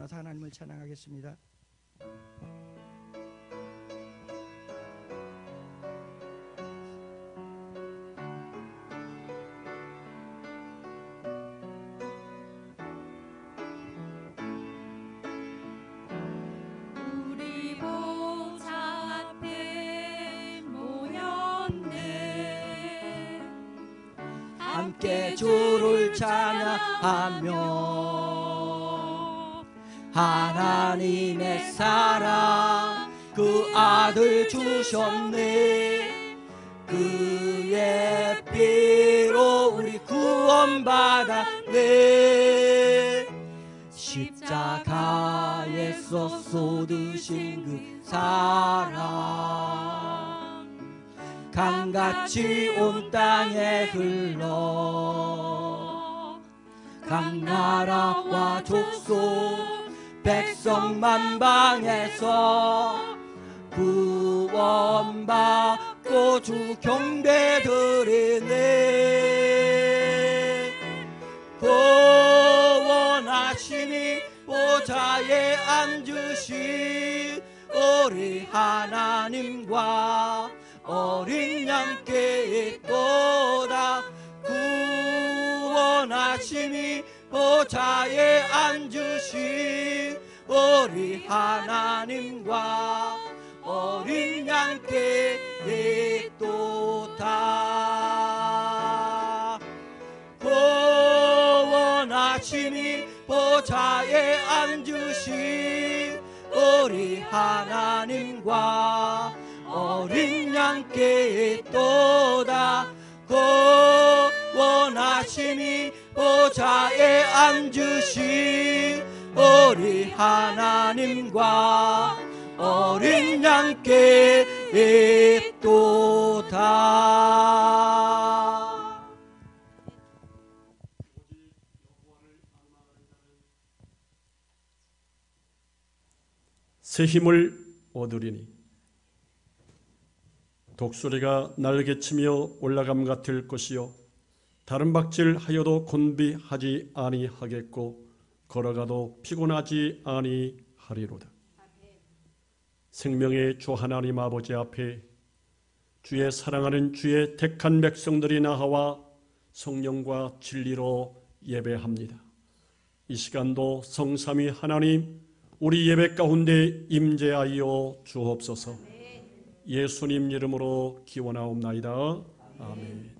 일어나서 하나님을 찬양하겠습니다. 함께 주를 찬양하며 하나님의 사랑 그 아들 주셨네. 그의 피로 우리 구원받았네. 십자가에서 쏟으신 그 사랑 강같이 온 땅에 흘러 각 나라와 족속 백성 만방에서 구원받고 주 경배 드리네. 구원하시니 보좌에 앉으신 우리 하나님과 어린 양께 있도다. 구원하시니 보좌에 앉으신 우리 하나님과 어린 양께 있도다. 구원하시니 보좌에 앉으신 우리 하나님과 어린 양께 있도다. 구원하시니 보좌에 앉으신 우리 하나님과 어린 양께 있도다. 새 힘을 얻으리니 독수리가 날개치며 올라감 같을 것이요 다른 박질하여도 곤비하지 아니하겠고 걸어가도 피곤하지 아니하리로다. 생명의 주 하나님 아버지 앞에 주의 사랑하는 주의 택한 백성들이 나와 성령과 진리로 예배합니다. 이 시간도 성삼위 하나님 우리 예배 가운데 임재하여 주옵소서. 예수님 이름으로 기원하옵나이다. 아멘.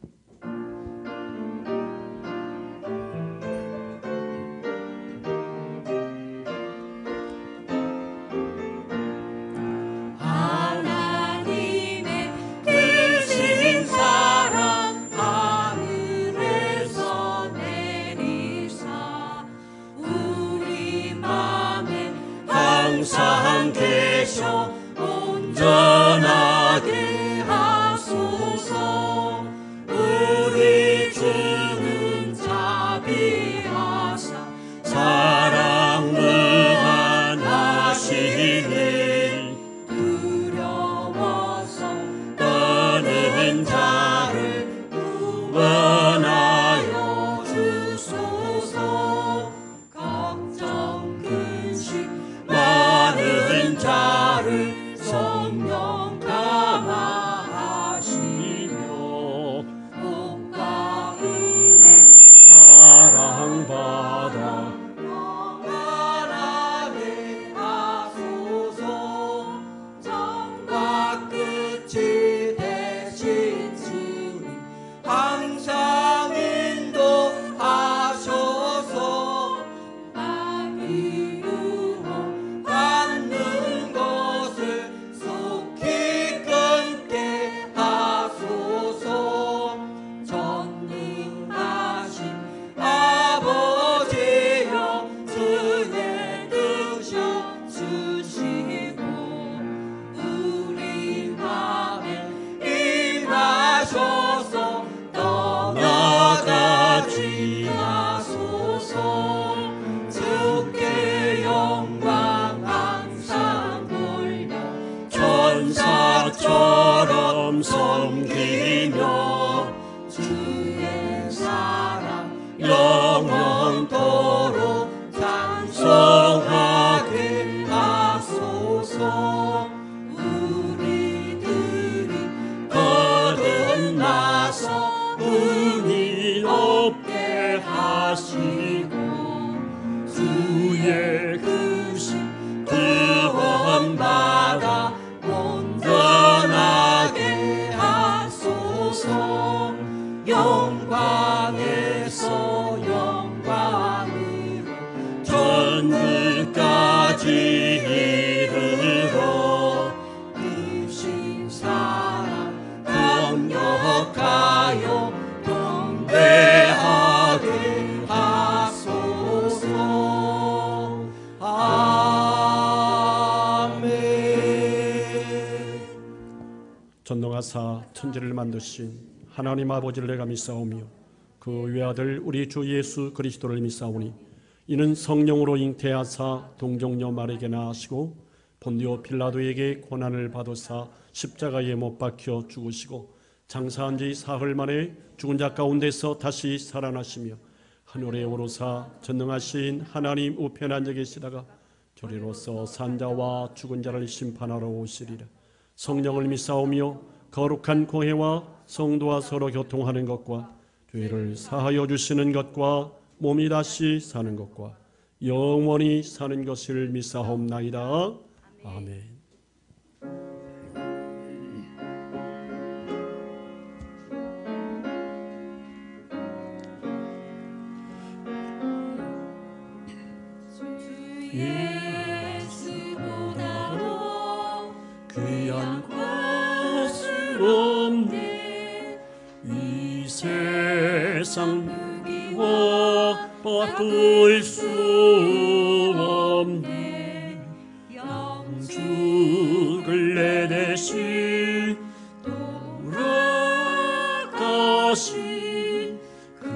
항상 계셔 온전하게 하소서. 우리 주는 자비하사 사랑 무한하시니 두려워서 떠는 자를 구원하여 주소서. 걱정 근심 많은 자를 성령 감화하시며 복과 은혜 사랑받아 영원하게 하소서. 정과 끝이 되신 주님 항상 인도하셔서 마귀 유혹 받는 것을 속히 끊게 하소서. 전능하신 아버지여 주의 뜻을 주시고 우리 맘에 임하셔서 떠나가지 마소서. 주께 영광 항상 돌려 천사처럼 섬기며 주의 사랑 영원토록 찬송하리. 창조하사 천지를 만드신 하나님 아버지를 내가 믿사오며 그 외아들 우리 주 예수 그리스도를 믿사오니 이는 성령으로 잉태하사 동정녀 마리아에게나 하시고 본디오 빌라도에게 고난을 받으사 십자가에 못 박혀 죽으시고 장사한 지 사흘 만에 죽은 자 가운데서 다시 살아나시며 하늘에 오르사 전능하신 하나님 우편에 앉아 계시다가 저리로서 산자와 죽은 자를 심판하러 오시리라. 성령을 믿사오며 거룩한 공회와 성도와 서로 교통하는 것과 죄를 사하여 주시는 것과 몸이 다시 사는 것과 영원히 사는 것을 믿사옵나이다. 아멘. 예수보다도 귀한 것은 없네. 이 세상 무기와 바꿀 수 없네. 영죽을 내 대신 돌아가신 그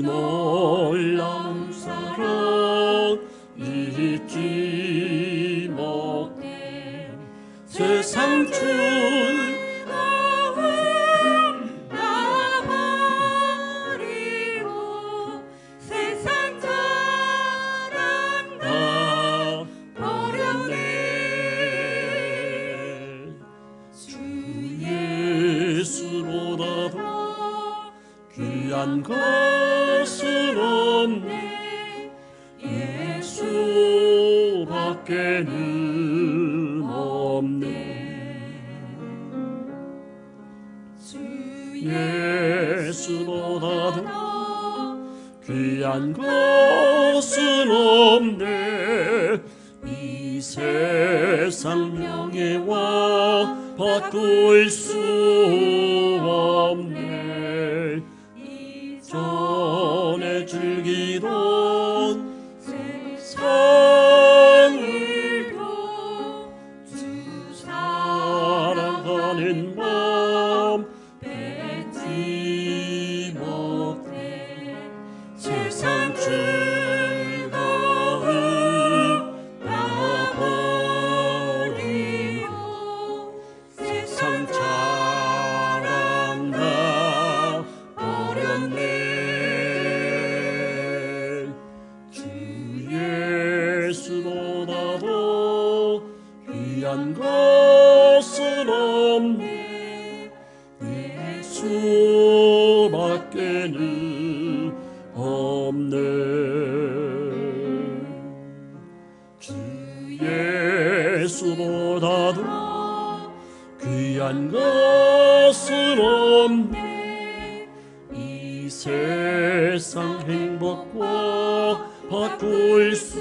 놀라운 사랑 잊지 못해. 세상 즐거움 다 버리고 세상 자랑 다 버렸네. 주 예수보다도 귀한 것은 없네. 예수밖에는 없네. 주 예수보다도 귀한 것은 없네. 이 세상 명예와 바꿀 수 없네. 이전에 즐기던 세상을도 주 사랑하는 마음 뺏지 못해. 세상 즐거움 다 버리고 세상 자랑 다 버렸네. 주 예수보다도 귀한 것은 없네. 예수밖에는 없네. 주 예수보다도 귀한 것은 없네. 이 세상 행복과 바꿀 수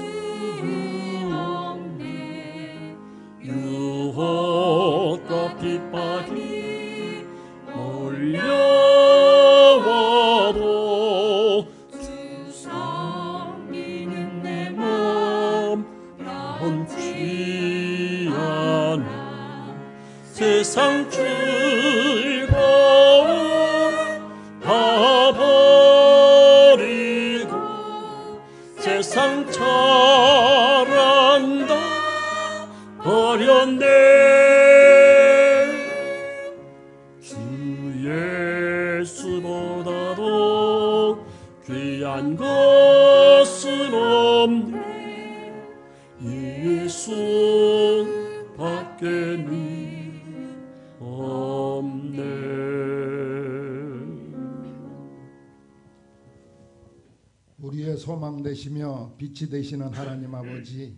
없네. 유혹과 핍박이 몰려와도 주 섬기는 내 마음 변치 않아. 세상 즐거움 다 버리고 세상 자랑 다 버렸네. 주 예수보다도 귀한 것은 없네. 예수밖에는 없네. 우리의 소망 되시며 빛이 되시는 하나님 아버지,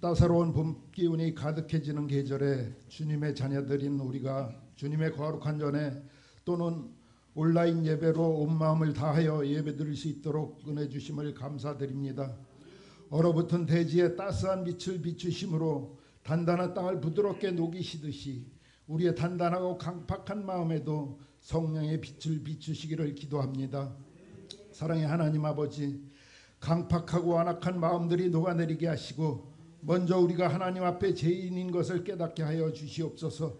따사로운 봄 기운이 가득해지는 계절에 주님의 자녀들인 우리가 주님의 거룩한 전에 또는 온라인 예배로 온 마음을 다하여 예배드릴 수 있도록 은혜 주심을 감사드립니다. 얼어붙은 대지에 따스한 빛을 비추심으로 단단한 땅을 부드럽게 녹이시듯이 우리의 단단하고 강팍한 마음에도 성령의 빛을 비추시기를 기도합니다. 사랑의 하나님 아버지, 강팍하고 완악한 마음들이 녹아내리게 하시고 먼저 우리가 하나님 앞에 죄인인 것을 깨닫게 하여 주시옵소서.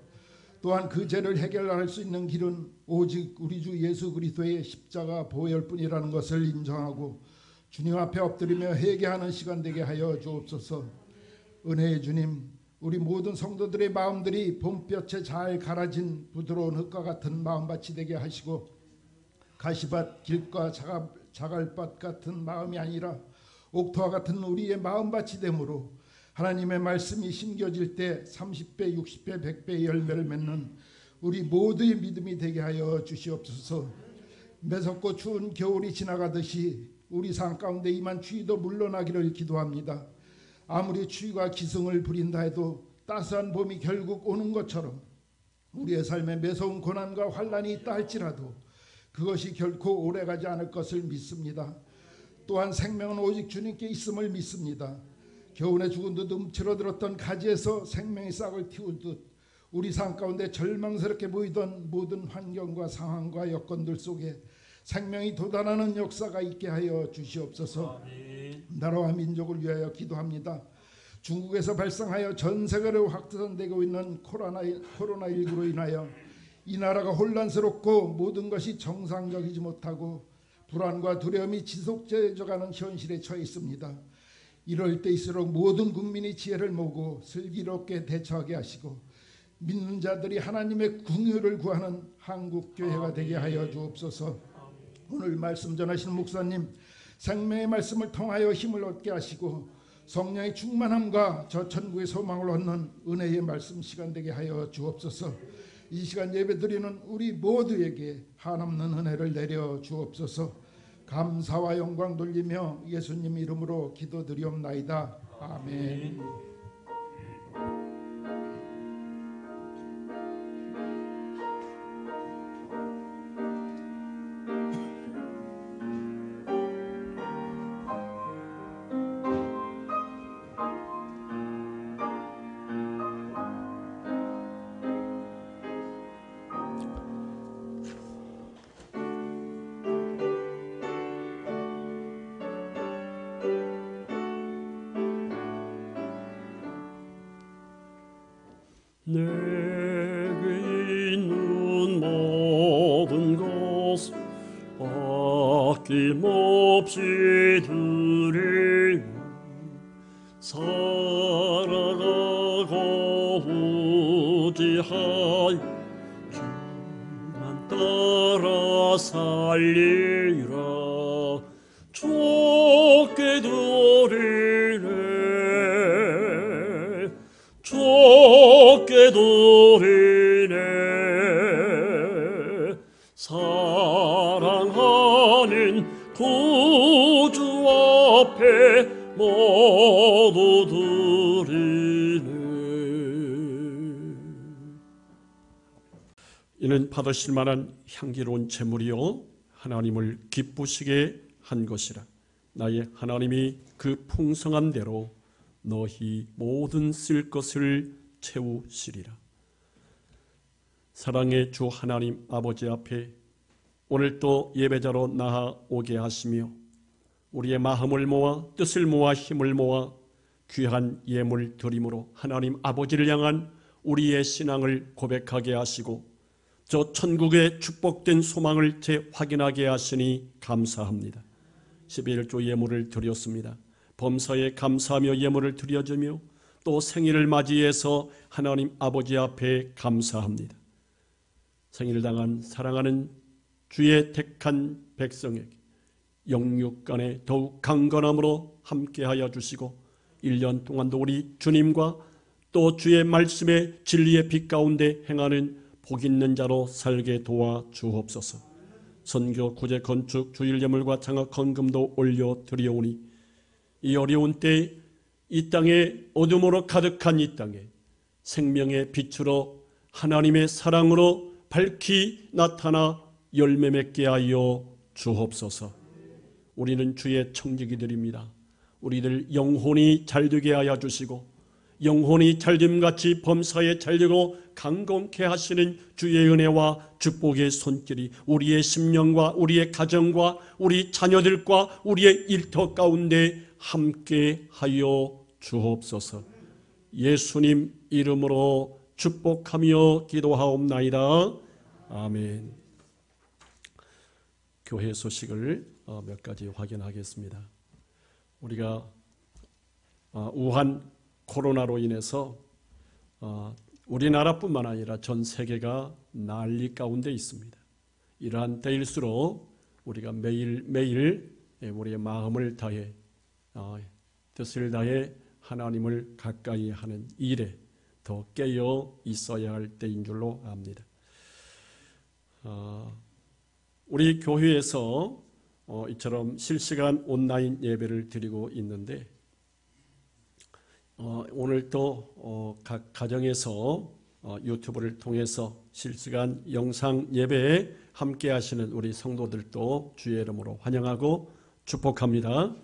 또한 그 죄를 해결할 수 있는 길은 오직 우리 주 예수 그리스도의 십자가 보혈뿐이라는 것을 인정하고 주님 앞에 엎드리며 회개하는 시간 되게 하여 주옵소서. 은혜의 주님, 우리 모든 성도들의 마음들이 봄볕에 잘 갈아진 부드러운 흙과 같은 마음밭이 되게 하시고 가시밭 길과 자갈밭 같은 마음이 아니라 옥토와 같은 우리의 마음밭이 되므로 하나님의 말씀이 심겨질 때 30배, 60배, 100배의 열매를 맺는 우리 모두의 믿음이 되게 하여 주시옵소서. 매섭고 추운 겨울이 지나가듯이 우리 삶 가운데 임한 추위도 물러나기를 기도합니다. 아무리 추위가 기승을 부린다 해도 따스한 봄이 결국 오는 것처럼 우리의 삶에 매서운 고난과 환난이 있다 할지라도 그것이 결코 오래가지 않을 것을 믿습니다. 또한 생명은 오직 주님께 있음을 믿습니다. 겨울에 죽은 듯 움츠러들었던 가지에서 생명의 싹을 틔우듯 우리 삶 가운데 절망스럽게 보이던 모든 환경과 상황과 여건들 속에 생명이 돋아나는 역사가 있게 하여 주시옵소서. 나라와 민족을 위하여 기도합니다. 중국에서 발생하여 전 세계로 확산되고 있는 코로나19로 인하여 이 나라가 혼란스럽고 모든 것이 정상적이지 못하고 불안과 두려움이 지속되어가는 현실에 처해 있습니다. 이럴 때일수록 모든 국민이 지혜를 모으고 슬기롭게 대처하게 하시고 믿는 자들이 하나님의 긍휼을 구하는 한국교회가 되게 하여 주옵소서. 오늘 말씀 전하시는 목사님 생명의 말씀을 통하여 힘을 얻게 하시고 성령의 충만함과 저 천국의 소망을 얻는 은혜의 말씀 시간 되게 하여 주옵소서. 이 시간 예배드리는 우리 모두에게 한없는 은혜를 내려 주옵소서. 감사와 영광 돌리며 예수님 이름으로 기도드리옵나이다. 아멘. 내게 있는 모든 것 아낌없이 드리며 살아가고 의지하여 주만 따라 살리라. 좋게 드리네 좋게 드리네 사랑하는 구주 앞에 모두 드리네. 이는 받으실 만한 향기로운 제물이요 하나님을 기쁘시게 한 것이라. 나의 하나님이 그 풍성한 대로 너희 모든 쓸 것을 채우시리라. 사랑의 주 하나님 아버지 앞에 오늘 또 예배자로 나아오게 하시며 우리의 마음을 모아 뜻을 모아 힘을 모아 귀한 예물 드림으로 하나님 아버지를 향한 우리의 신앙을 고백하게 하시고 저 천국의 축복된 소망을 재확인하게 하시니 감사합니다. 11조 예물을 드렸습니다. 범사에 감사하며 예물을 드려주며 또 생일을 맞이해서 하나님 아버지 앞에 감사합니다. 생일을 당한 사랑하는 주의 택한 백성에게 영육간에 더욱 강건함으로 함께하여 주시고 1년 동안도 우리 주님과 또 주의 말씀의 진리의 빛 가운데 행하는 복 있는 자로 살게 도와 주옵소서. 선교, 구제, 건축, 주일 예물과 장학 헌금도 올려드리오니 이 어려운 때 이 땅에 어둠으로 가득한 이 땅에 생명의 빛으로 하나님의 사랑으로 밝히 나타나 열매 맺게 하여 주옵소서. 우리는 주의 청지기들입니다. 우리들 영혼이 잘되게 하여 주시고 영혼이 잘됨같이 범사에 잘되고 강건케 하시는 주의 은혜와 축복의 손길이 우리의 심령과 우리의 가정과 우리 자녀들과 우리의 일터 가운데 함께 하여 주옵소서. 예수님 이름으로 축복하며 기도하옵나이다. 아멘. 교회 소식을 몇 가지 확인하겠습니다. 우리가 우한 코로나로 인해서 우리나라뿐만 아니라 전 세계가 난리 가운데 있습니다. 이러한 때일수록 우리가 매일매일 우리의 마음을 다해 뜻을 다해 하나님을 가까이 하는 일에 더 깨어 있어야 할 때인 줄로 압니다. 우리 교회에서 이처럼 실시간 온라인 예배를 드리고 있는데 오늘 또 각 가정에서 유튜브를 통해서 실시간 영상 예배에 함께 하시는 우리 성도들도 주의 이름으로 환영하고 축복합니다.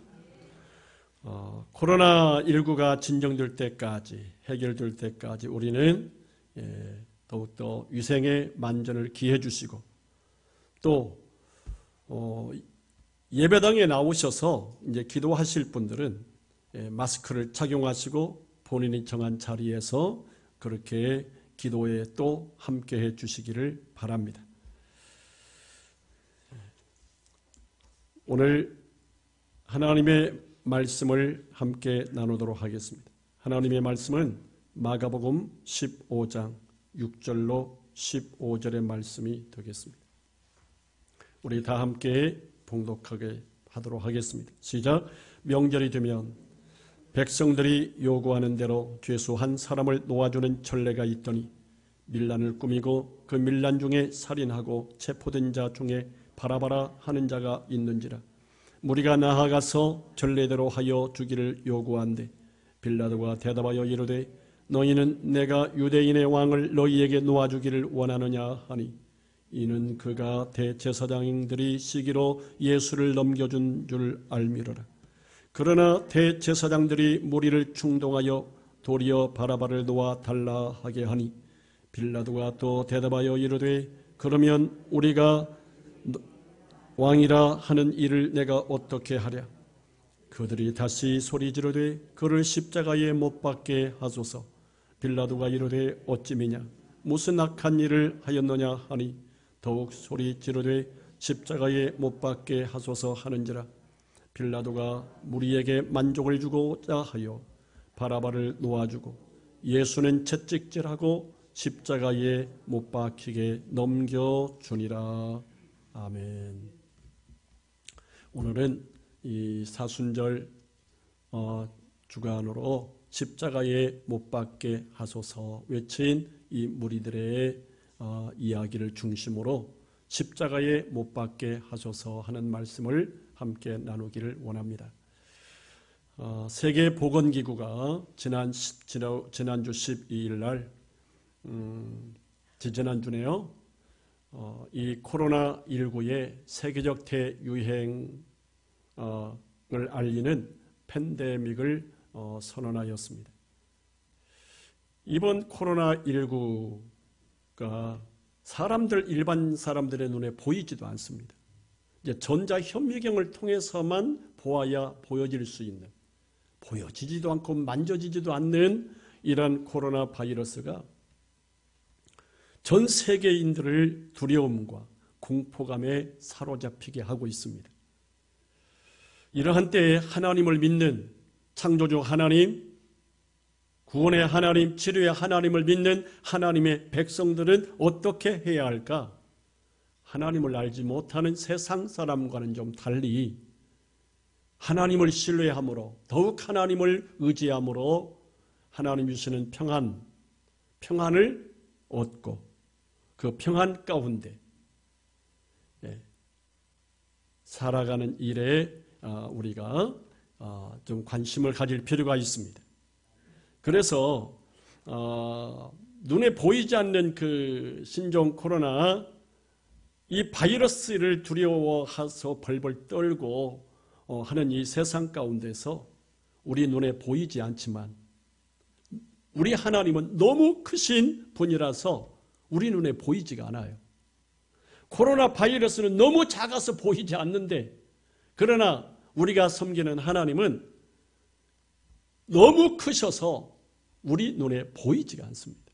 코로나19가 진정될 때까지, 해결될 때까지 우리는 더욱더 위생에 만전을 기해 주시고 또 예배당에 나오셔서 이제 기도하실 분들은 마스크를 착용하시고 본인이 정한 자리에서 그렇게 기도에 또 함께해 주시기를 바랍니다. 오늘 하나님의 말씀을 함께 나누도록 하겠습니다. 하나님의 말씀은 마가복음 15장 6절로 15절의 말씀이 되겠습니다. 우리 다 함께 봉독하게 하도록 하겠습니다. 시작. 명절이 되면 백성들이 요구하는 대로 죄수 한 사람을 놓아주는 전례가 있더니 밀란을 꾸미고 그 밀란 중에 살인하고 체포된 자 중에 바라바라 하는 자가 있는지라. 무리가 나아가서 전례대로 하여 주기를 요구한데 빌라도가 대답하여 이르되 너희는 내가 유대인의 왕을 너희에게 놓아주기를 원하느냐 하니 이는 그가 대제사장들이 시기로 예수를 넘겨준 줄 알미러라. 그러나 대제사장들이 무리를 충동하여 도리어 바라바를 놓아 달라 하게 하니 빌라도가 또 대답하여 이르되 그러면 우리가 왕이라 하는 일을 내가 어떻게 하랴. 그들이 다시 소리 지르되 그를 십자가에 못 박게 하소서. 빌라도가 이르되 어찌미냐 무슨 악한 일을 하였느냐 하니 더욱 소리 지르되 십자가에 못 박게 하소서 하는지라. 빌라도가 무리에게 만족을 주고자 하여 바라바를 놓아주고 예수는 채찍질하고 십자가에 못 박히게 넘겨주니라. 아멘. 오늘은 이 사순절 주간으로 십자가에 못 박게 하소서 외친 이 무리들의 이야기를 중심으로 십자가에 못 박게 하소서 하는 말씀을 함께 나누기를 원합니다. 세계보건기구가 지난주 12일 날 지지난주네요. 이 코로나19의 세계적 대유행을 알리는 팬데믹을 선언하였습니다. 이번 코로나19가 일반 사람들의 눈에 보이지도 않습니다. 이제 전자현미경을 통해서만 보아야 보여질 수 있는, 보여지지도 않고 만져지지도 않는 이런 코로나 바이러스가 전 세계인들을 두려움과 공포감에 사로잡히게 하고 있습니다. 이러한 때에 하나님을 믿는 창조주 하나님, 구원의 하나님, 치료의 하나님을 믿는 하나님의 백성들은 어떻게 해야 할까? 하나님을 알지 못하는 세상 사람과는 좀 달리 하나님을 신뢰함으로, 더욱 하나님을 의지함으로 하나님 주시는 평안을 얻고 그 평안 가운데 살아가는 일에 우리가 좀 관심을 가질 필요가 있습니다. 그래서 눈에 보이지 않는 그 신종 코로나 이 바이러스를 두려워해서 벌벌 떨고 하는 이 세상 가운데서 우리 눈에 보이지 않지만 우리 하나님은 너무 크신 분이라서 우리 눈에 보이지가 않아요. 코로나 바이러스는 너무 작아서 보이지 않는데 그러나 우리가 섬기는 하나님은 너무 크셔서 우리 눈에 보이지가 않습니다.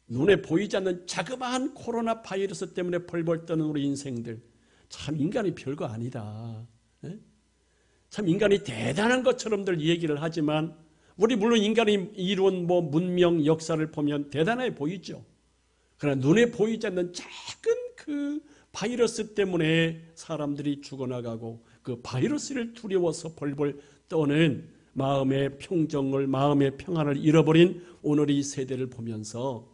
눈에 보이지 않는 자그마한 코로나 바이러스 때문에 벌벌 떠는 우리 인생들, 참 인간이 별거 아니다. 참 인간이 대단한 것처럼들 얘기를 하지만 우리 물론 인간이 이룬 문명 역사를 보면 대단해 보이죠. 그러나 눈에 보이지 않는 작은 그 바이러스 때문에 사람들이 죽어나가고 그 바이러스를 두려워서 벌벌 떠는 마음의 평정을, 마음의 평안을 잃어버린 오늘 이 세대를 보면서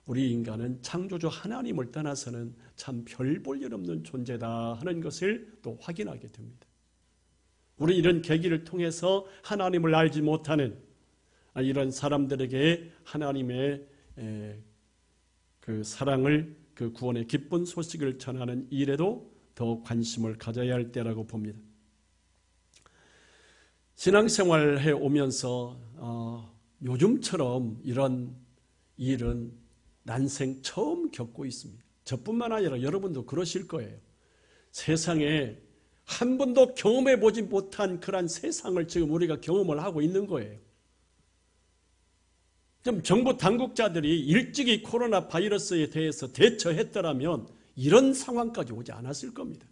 우리 인간은 창조주 하나님을 떠나서는 참 별 볼 일 없는 존재다 하는 것을 또 확인하게 됩니다. 우리 이런 계기를 통해서 하나님을 알지 못하는 이런 사람들에게 하나님의 그 사랑을, 그 구원의 기쁜 소식을 전하는 일에도 더 관심을 가져야 할 때라고 봅니다. 신앙생활 해 오면서 요즘처럼 이런 일은 난생 처음 겪고 있습니다. 저뿐만 아니라 여러분도 그러실 거예요. 세상에 한 번도 경험해 보지 못한 그런 세상을 지금 우리가 경험을 하고 있는 거예요. 좀 정부 당국자들이 일찍이 코로나 바이러스에 대해서 대처했더라면 이런 상황까지 오지 않았을 겁니다.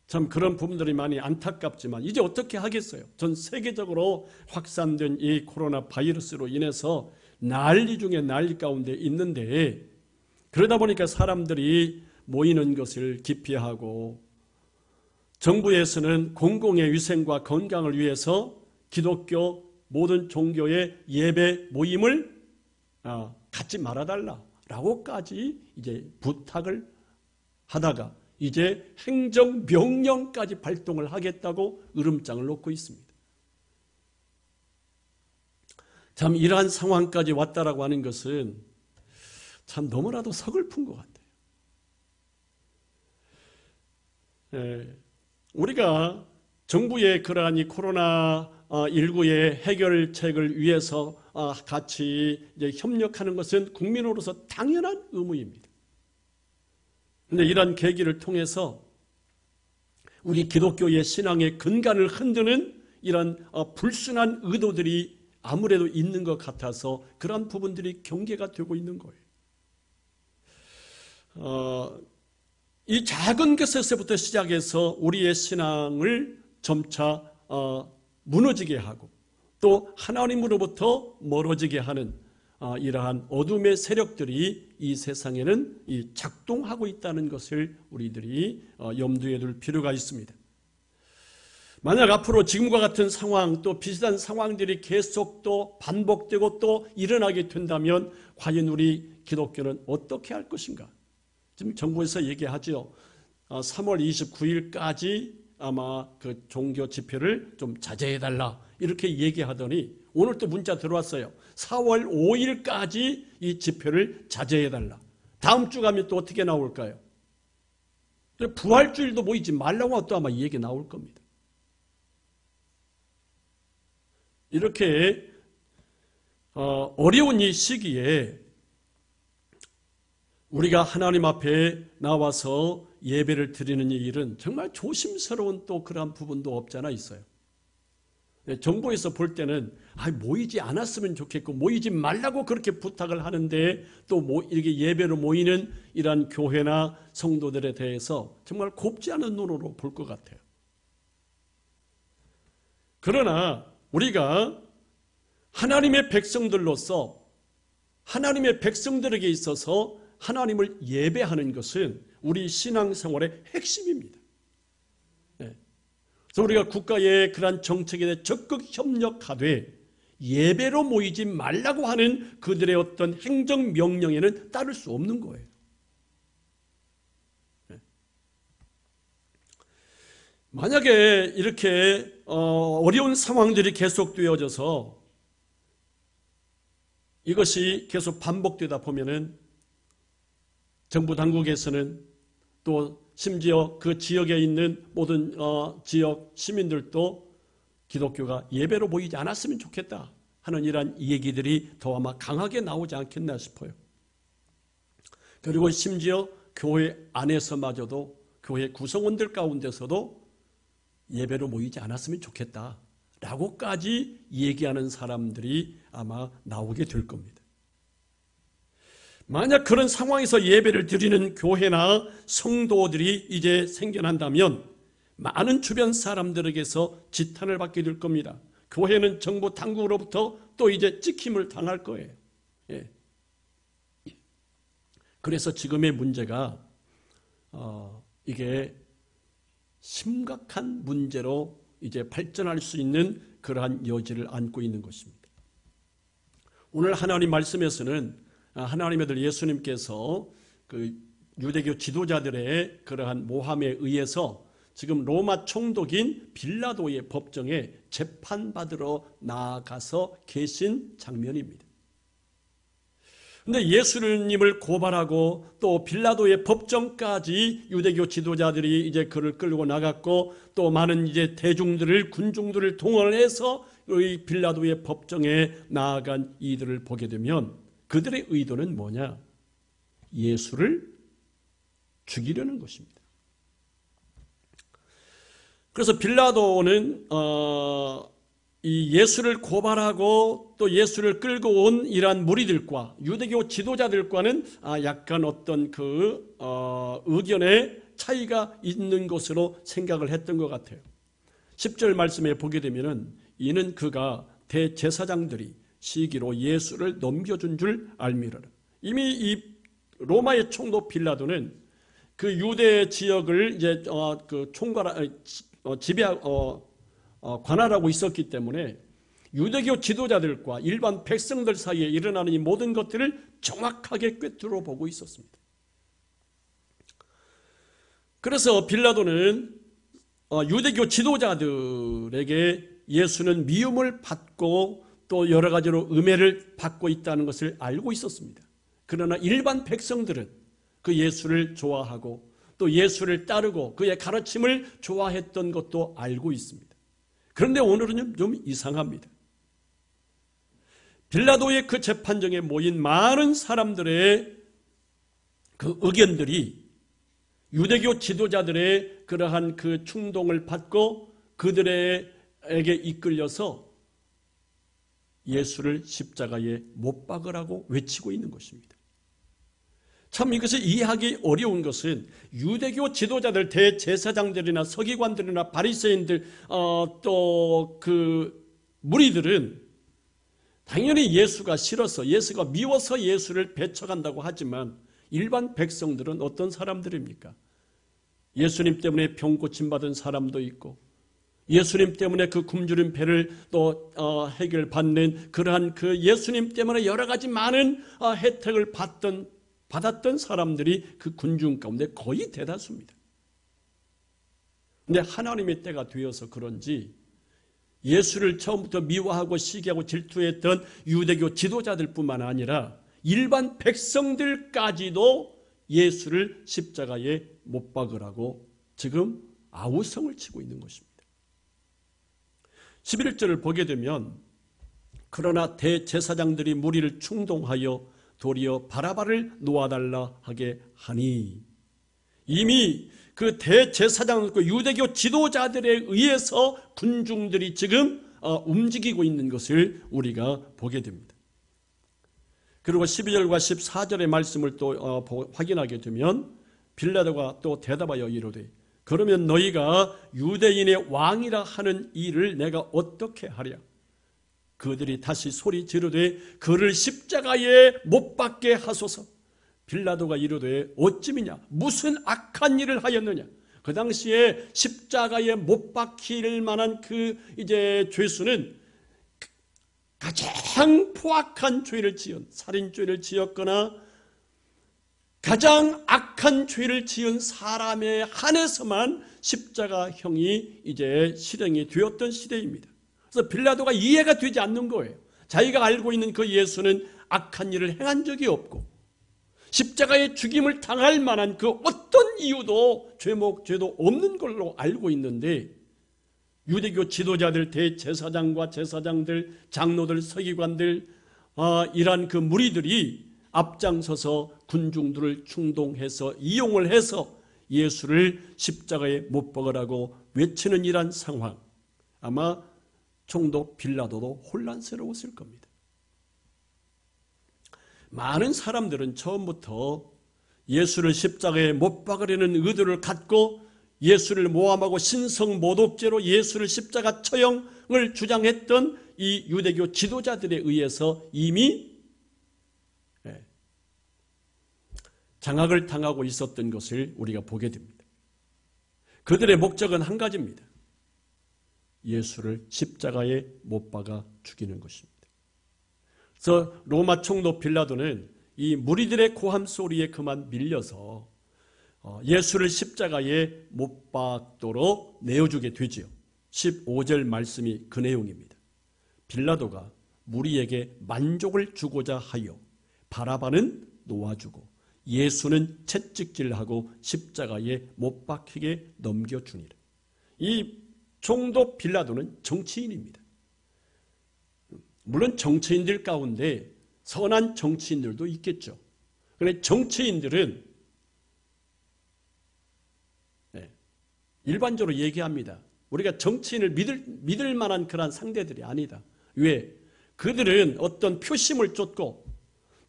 참 그런 부분들이 많이 안타깝지만 이제 어떻게 하겠어요? 전 세계적으로 확산된 이 코로나 바이러스로 인해서 난리 중에 난리 가운데 있는데, 그러다 보니까 사람들이 모이는 것을 기피하고 정부에서는 공공의 위생과 건강을 위해서 기독교 모든 종교의 예배 모임을 갖지 말아달라라고까지 이제 부탁을 하다가 이제 행정명령까지 발동을 하겠다고 으름장을 놓고 있습니다. 참 이러한 상황까지 왔다라고 하는 것은 참 너무나도 서글픈 것 같아요. 우리가 정부의 그러한 이 코로나19의 해결책을 위해서 같이 이제 협력하는 것은 국민으로서 당연한 의무입니다. 그런데 이런 계기를 통해서 우리 기독교의 신앙의 근간을 흔드는 이런 불순한 의도들이 아무래도 있는 것 같아서 그런 부분들이 경계가 되고 있는 거예요. 이 작은 것에서부터 시작해서 우리의 신앙을 점차 무너지게 하고 또 하나님으로부터 멀어지게 하는 이러한 어둠의 세력들이 이 세상에는 작동하고 있다는 것을 우리들이 염두에 둘 필요가 있습니다. 만약 앞으로 지금과 같은 상황 또 비슷한 상황들이 계속 또 반복되고 또 일어나게 된다면 과연 우리 기독교는 어떻게 할 것인가? 지금 정부에서 얘기하죠. 3월 29일까지 아마 그 종교 집회를 좀 자제해달라 이렇게 얘기하더니 오늘 또 문자 들어왔어요. 4월 5일까지 이 집회를 자제해달라. 다음 주 가면 또 어떻게 나올까요? 부활주일도 모이지 말라고 또 아마 이 얘기 나올 겁니다. 이렇게 어려운 이 시기에 우리가 하나님 앞에 나와서 예배를 드리는 이 일은 정말 조심스러운 또 그러한 부분도 없지 않아 있어요. 정부에서 볼 때는 모이지 않았으면 좋겠고 모이지 말라고 그렇게 부탁을 하는데 또 이렇게 예배로 모이는 이러한 교회나 성도들에 대해서 정말 곱지 않은 눈으로 볼 것 같아요. 그러나 우리가 하나님의 백성들로서 하나님의 백성들에게 있어서 하나님을 예배하는 것은 우리 신앙생활의 핵심입니다. 그래서 우리가 국가의 그러한 정책에 대해 적극 협력하되 예배로 모이지 말라고 하는 그들의 어떤 행정명령에는 따를 수 없는 거예요. 만약에 이렇게 어려운 상황들이 계속되어져서 이것이 계속 반복되다 보면은 정부 당국에서는 또 심지어 그 지역에 있는 모든 지역 시민들도 기독교가 예배로 모이지 않았으면 좋겠다 하는 이러한 얘기들이 더 아마 강하게 나오지 않겠나 싶어요. 그리고 심지어 교회 안에서마저도 교회 구성원들 가운데서도 예배로 모이지 않았으면 좋겠다라고까지 얘기하는 사람들이 아마 나오게 될 겁니다. 만약 그런 상황에서 예배를 드리는 교회나 성도들이 이제 생겨난다면 많은 주변 사람들에게서 지탄을 받게 될 겁니다. 교회는 정부 당국으로부터 또 이제 찍힘을 당할 거예요. 예. 그래서 지금의 문제가 이게 심각한 문제로 이제 발전할 수 있는 그러한 여지를 안고 있는 것입니다. 오늘 하나님 말씀에서는 하나님의 아들 예수님께서 그 유대교 지도자들의 그러한 모함에 의해서 지금 로마 총독인 빌라도의 법정에 재판받으러 나아가서 계신 장면입니다. 그런데 예수님을 고발하고 또 빌라도의 법정까지 유대교 지도자들이 이제 그를 끌고 나갔고 또 많은 이제 대중들을 군중들을 동원해서 이 빌라도의 법정에 나아간 이들을 보게 되면 그들의 의도는 뭐냐? 예수를 죽이려는 것입니다. 그래서 빌라도는 이 예수를 고발하고 또 예수를 끌고 온 이러한 무리들과 유대교 지도자들과는 약간 어떤 그 의견의 차이가 있는 것으로 생각을 했던 것 같아요. 10절 말씀에 보게 되면은 이는 그가 대제사장들이 시기로 예수를 넘겨준 줄 알미러라. 이미 이 로마의 총독 빌라도는 그 유대 지역을 이제 그 관할하고 있었기 때문에 유대교 지도자들과 일반 백성들 사이에 일어나는 이 모든 것들을 정확하게 꿰뚫어 보고 있었습니다. 그래서 빌라도는 유대교 지도자들에게 예수는 미움을 받고 또 여러 가지로 음해를 받고 있다는 것을 알고 있었습니다. 그러나 일반 백성들은 그 예수를 좋아하고 또 예수를 따르고 그의 가르침을 좋아했던 것도 알고 있습니다. 그런데 오늘은 좀 이상합니다. 빌라도의 그 재판정에 모인 많은 사람들의 그 의견들이 유대교 지도자들의 그러한 그 충동을 받고 그들에게 이끌려서 예수를 십자가에 못 박으라고 외치고 있는 것입니다. 참 이것을 이해하기 어려운 것은 유대교 지도자들, 대제사장들이나 서기관들이나 바리새인들 또 그 무리들은 당연히 예수가 싫어서 예수가 미워서 예수를 배척한다고 하지만 일반 백성들은 어떤 사람들입니까? 예수님 때문에 병 고침받은 사람도 있고 예수님 때문에 그 굶주린 배를 또 해결받는 그러한 그 예수님 때문에 여러 가지 많은 혜택을 받았던 사람들이 그 군중 가운데 거의 대다수입니다. 그런데 하나님의 때가 되어서 그런지 예수를 처음부터 미워하고 시기하고 질투했던 유대교 지도자들뿐만 아니라 일반 백성들까지도 예수를 십자가에 못 박으라고 지금 아우성을 치고 있는 것입니다. 11절을 보게 되면 그러나 대제사장들이 무리를 충동하여 도리어 바라바를 놓아달라 하게 하니 이미 그 대제사장, 그 유대교 지도자들에 의해서 군중들이 지금 움직이고 있는 것을 우리가 보게 됩니다. 그리고 12절과 14절의 말씀을 또 확인하게 되면 빌라도가 또 대답하여 이르되 그러면 너희가 유대인의 왕이라 하는 일을 내가 어떻게 하랴? 그들이 다시 소리 지르되 그를 십자가에 못 박게 하소서. 빌라도가 이르되 어찌미냐? 무슨 악한 일을 하였느냐? 그 당시에 십자가에 못 박힐 만한 그 이제 죄수는 가장 포악한 죄를 지은 살인죄를 지었거나 가장 악한 죄를 지은 사람에 한해서만 십자가형이 이제 실행이 되었던 시대입니다. 그래서 빌라도가 이해가 되지 않는 거예요. 자기가 알고 있는 그 예수는 악한 일을 행한 적이 없고 십자가에 죽임을 당할 만한 그 어떤 이유도 죄도 없는 걸로 알고 있는데 유대교 지도자들, 대제사장과 제사장들, 장로들, 서기관들 이란 그 무리들이 앞장서서 군중들을 충동해서 이용을 해서 예수를 십자가에 못 박으라고 외치는 이란 상황, 아마 총독 빌라도도 혼란스러웠을 겁니다. 많은 사람들은 처음부터 예수를 십자가에 못 박으려는 의도를 갖고 예수를 모함하고 신성모독죄로 예수를 십자가 처형을 주장했던 이 유대교 지도자들에 의해서 이미 장악을 당하고 있었던 것을 우리가 보게 됩니다. 그들의 목적은 한 가지입니다. 예수를 십자가에 못 박아 죽이는 것입니다. 그래서 로마 총독 빌라도는 이 무리들의 고함 소리에 그만 밀려서 예수를 십자가에 못 박도록 내어주게 되지요. 15절 말씀이 그 내용입니다. 빌라도가 무리에게 만족을 주고자 하여 바라바는 놓아주고 예수는 채찍질하고 십자가에 못 박히게 넘겨주니라. 이 총독 빌라도는 정치인입니다. 물론 정치인들 가운데 선한 정치인들도 있겠죠. 그런데 정치인들은 일반적으로 얘기합니다. 우리가 정치인을 믿을 만한 그런 상대들이 아니다. 왜? 그들은 어떤 표심을 쫓고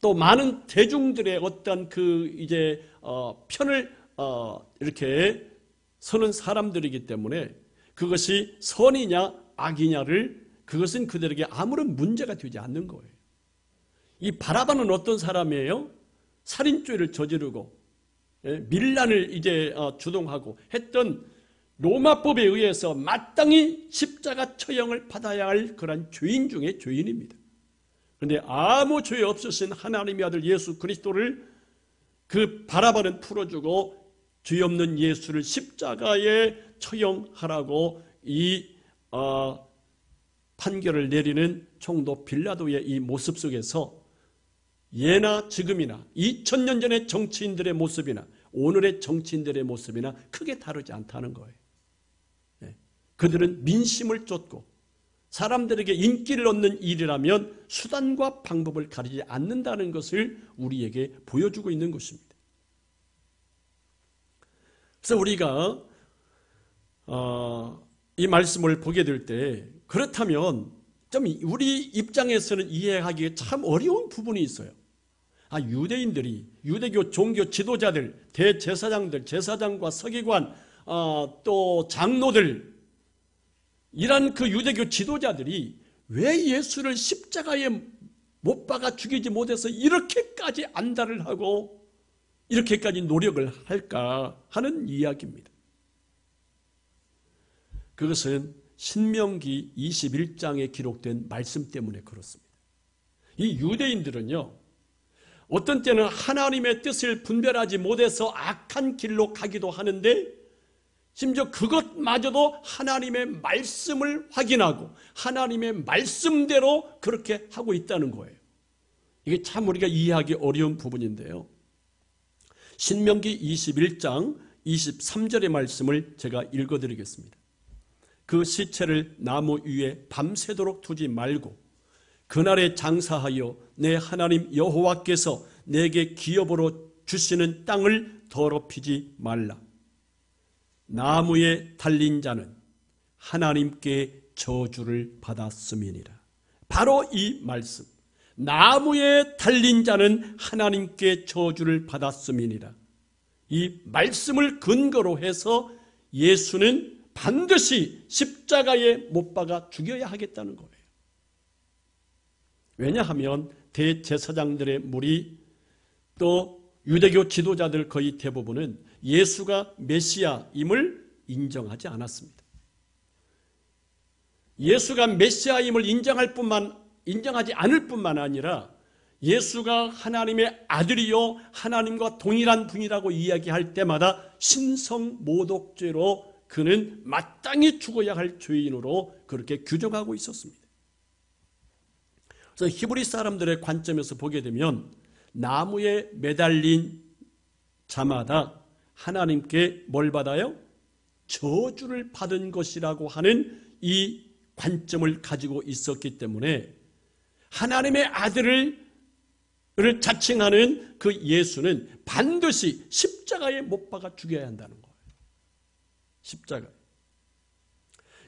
또 많은 대중들의 어떤 편을 이렇게 서는 사람들이기 때문에 그것이 선이냐 악이냐를 그것은 그들에게 아무런 문제가 되지 않는 거예요. 이 바라바는 어떤 사람이에요? 살인죄를 저지르고 밀란을 주동하고 했던 로마법에 의해서 마땅히 십자가 처형을 받아야 할 그런 죄인 중에 죄인입니다. 그런데 아무 죄 없으신 하나님의 아들 예수 그리스도를 그 바라바는 풀어주고 죄 없는 예수를 십자가에 처형하라고 이 판결을 내리는 총독 빌라도의 이 모습 속에서 예나 지금이나 2000년 전의 정치인들의 모습이나 오늘의 정치인들의 모습이나 크게 다르지 않다는 거예요. 그들은 민심을 쫓고 사람들에게 인기를 얻는 일이라면 수단과 방법을 가리지 않는다는 것을 우리에게 보여주고 있는 것입니다. 그래서 우리가 이 말씀을 보게 될 때 그렇다면 좀 우리 입장에서는 이해하기에 참 어려운 부분이 있어요. 유대인들이 유대교 종교 지도자들, 대제사장들, 제사장과 서기관, 또 장로들 이런 그 유대교 지도자들이 왜 예수를 십자가에 못 박아 죽이지 못해서 이렇게까지 안달을 하고 이렇게까지 노력을 할까 하는 이야기입니다. 그것은 신명기 21장에 기록된 말씀 때문에 그렇습니다. 이 유대인들은요, 어떤 때는 하나님의 뜻을 분별하지 못해서 악한 길로 가기도 하는데 심지어 그것마저도 하나님의 말씀을 확인하고 하나님의 말씀대로 그렇게 하고 있다는 거예요. 이게 참 우리가 이해하기 어려운 부분인데요. 신명기 21장 23절의 말씀을 제가 읽어드리겠습니다. 그 시체를 나무 위에 밤새도록 두지 말고 그날에 장사하여 내 하나님 여호와께서 내게 기업으로 주시는 땅을 더럽히지 말라. 나무에 달린 자는 하나님께 저주를 받았음이니라. 바로 이 말씀. 나무에 달린 자는 하나님께 저주를 받았음이니라. 이 말씀을 근거로 해서 예수는 반드시 십자가에 못 박아 죽여야 하겠다는 거예요. 왜냐하면 대제사장들의 무리 또 유대교 지도자들 거의 대부분은 예수가 메시아임을 인정하지 않았습니다. 예수가 메시아임을 인정하지 않을 뿐만 아니라 예수가 하나님의 아들이요 하나님과 동일한 분이라고 이야기할 때마다 신성모독죄로 그는 마땅히 죽어야 할 죄인으로 그렇게 규정하고 있었습니다. 그래서 히브리 사람들의 관점에서 보게 되면 나무에 매달린 자마다 하나님께 뭘 받아요? 저주를 받은 것이라고 하는 이 관점을 가지고 있었기 때문에 하나님의 아들을 자칭하는 그 예수는 반드시 십자가에 못 박아 죽여야 한다는 거예요. 십자가.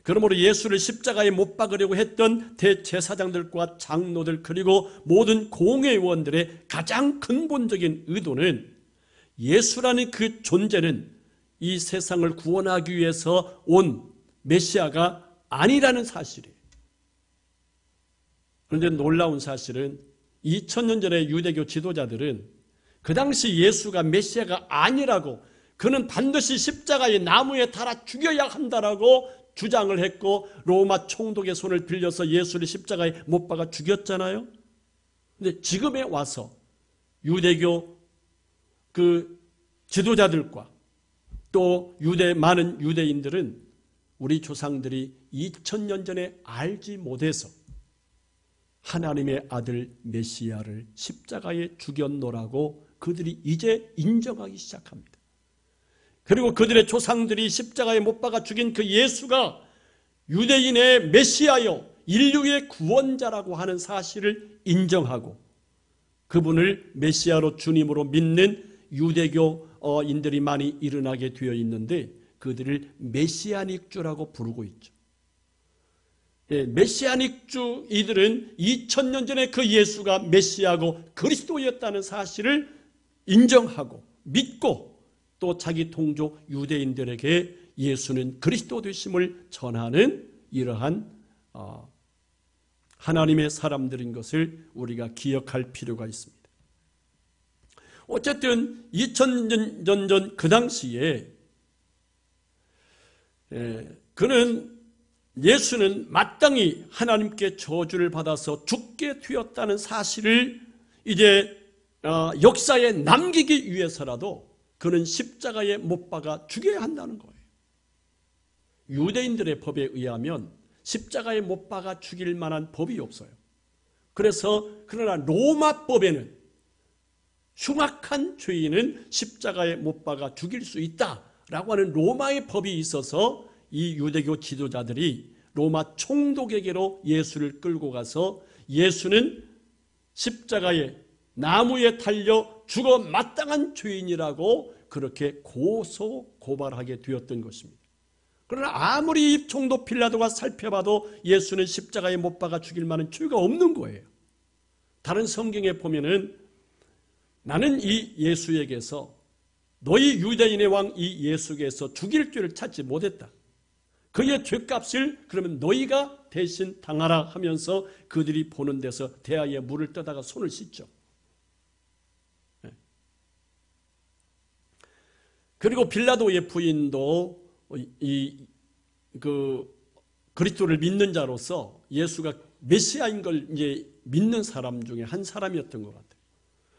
그러므로 예수를 십자가에 못 박으려고 했던 대제사장들과 장로들 그리고 모든 공회의원들의 가장 근본적인 의도는 예수라는 그 존재는 이 세상을 구원하기 위해서 온 메시아가 아니라는 사실이에요. 그런데 놀라운 사실은 2000년 전에 유대교 지도자들은 그 당시 예수가 메시아가 아니라고, 그는 반드시 십자가의 나무에 달아 죽여야 한다라고 주장을 했고 로마 총독의 손을 빌려서 예수를 십자가에 못 박아 죽였잖아요. 근데 지금에 와서 유대교 그 지도자들과 또 많은 유대인들은 우리 조상들이 2000년 전에 알지 못해서 하나님의 아들 메시아를 십자가에 죽였노라고 그들이 이제 인정하기 시작합니다. 그리고 그들의 조상들이 십자가에 못 박아 죽인 그 예수가 유대인의 메시아요 인류의 구원자라고 하는 사실을 인정하고 그분을 메시아로 주님으로 믿는 유대교인들이 많이 일어나게 되어 있는데 그들을 메시아닉주라고 부르고 있죠. 메시아닉주 이들은 2000년 전에 그 예수가 메시아고 그리스도였다는 사실을 인정하고 믿고 또 자기 동족 유대인들에게 예수는 그리스도 되심을 전하는 이러한 하나님의 사람들인 것을 우리가 기억할 필요가 있습니다. 어쨌든 2000년 전 그 당시에 예수는 마땅히 하나님께 저주를 받아서 죽게 되었다는 사실을 이제 역사에 남기기 위해서라도 그는 십자가에 못 박아 죽여야 한다는 거예요. 유대인들의 법에 의하면 십자가에 못 박아 죽일 만한 법이 없어요. 그러나 로마 법에는 흉악한 죄인은 십자가에 못 박아 죽일 수 있다라고 하는 로마의 법이 있어서 이 유대교 지도자들이 로마 총독에게로 예수를 끌고 가서 예수는 십자가에 나무에 달려 죽어 마땅한 죄인이라고 그렇게 고발하게 되었던 것입니다. 그러나 아무리 총독 빌라도가 살펴봐도 예수는 십자가에 못 박아 죽일 만한 죄가 없는 거예요. 다른 성경에 보면은 나는 이 예수에게서 너희 유대인의 왕 이 예수에게서 죽일 죄를 찾지 못했다. 그의 죄값을 그러면 너희가 대신 당하라 하면서 그들이 보는 데서 대야에 물을 떠다가 손을 씻죠. 그리고 빌라도의 부인도 그리스도를 믿는 자로서 예수가 메시아인 걸 이제 믿는 사람 중에 한 사람이었던 것 같아요.